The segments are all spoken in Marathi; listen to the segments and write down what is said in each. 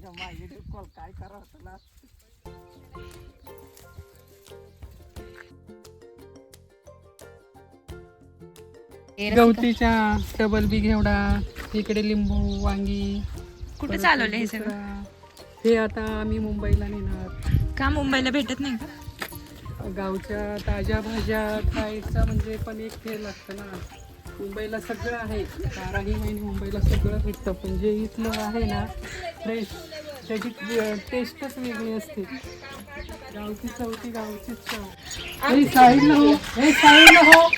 काय करावं तुला. गवतीच्या डबल बी घेवडा, इकडे लिंबू वांगी. कुठे चालवलं हे सगळं? हे आता आम्ही मुंबईला नेणार. का मुंबईला भेटत नाही का? गावच्या ताज्या भाज्या खायचं म्हणजे पण एक हे लागतं ना. मुंबईला सगळं आहे, 12ही महिने मुंबईला सगळं भेटतं, पण जे इथलं आहे ना फ्रेश, त्याची टेस्टच वेगळी असते. गावची चवती गावचीच चव. हे साईडला हो, हे साईडला हो.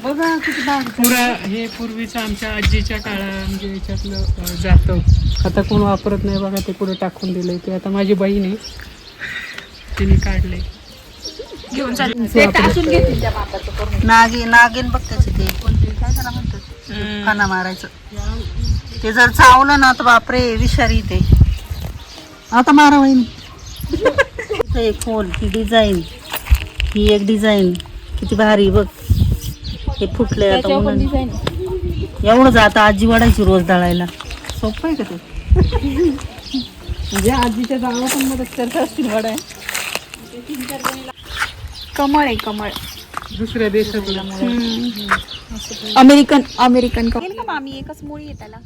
बघा किती पुरा हे पूर्वीचं आमच्या आजीच्या काळा म्हणजे याच्यातलं जातं. आता कोण वापरत नाही बघा, ते पुढे टाकून दिलंय. ते आता माझी बहीण आहे, तिने काढले घेऊन चालले. नागिन बघ त्याचे ते कोणते काय त्याला म्हणतात, खाना मारायचं. ते जर चावलं ना तर बापरे विषारी ते. आता मारा वहिनी. एक फुल, ही डिझाईन, ही एक डिझाईन किती भारी बघ. हे फुटले आता एवढंच. आता आजी वाढायची रोज दळायला. सोपं आहे का ते? म्हणजे आजीच्या जावा पण मदत करत असतील वडाय. कमळ आहे कमळ. दुसऱ्या देशातला अमेरिकन कमळ का मामी? एकच मुळी आहे त्याला.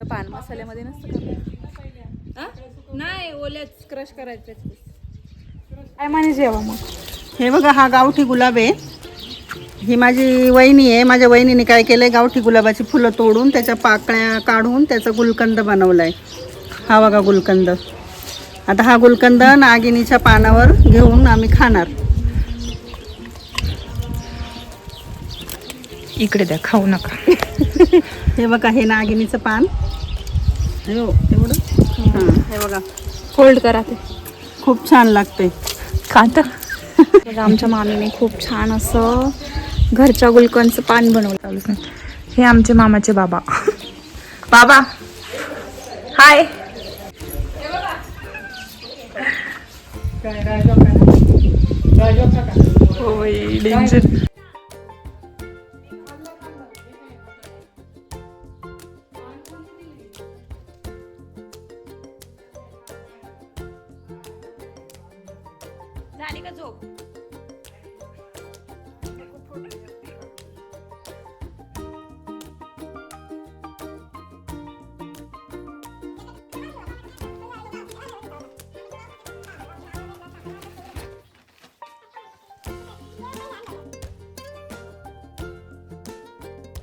पान मसाल्यामध्ये नसतं का? नाही, ओल्याच क्रश करायचे. काय म्हणे जेव्हा मग हे बघा, हा गावठी गुलाब आहे. ही माझी वहिनी आहे. माझ्या वहिनीने काय केलंय, गावठी गुलाबाची फुलं तोडून त्याच्या पाकळ्या काढून त्याचा गुलकंद बनवलाय. हा बघा गुलकंद. आता हा गुलकंद नागिनीच्या पानावर घेऊन आम्ही खाणार. इकडे द्या, खाऊ नका. हे बघा, हे नागिनीचं पान. हो एवढं. हां, हे बघा, फोल्ड करा. ते खूप छान लागते. खात. आमच्या मामीने खूप छान असं घरच्या गुलकंदचं पान बनवलं. हे आमचे मामाचे बाबा. बाबा हाय. होय डेंजर. झाली का झोप?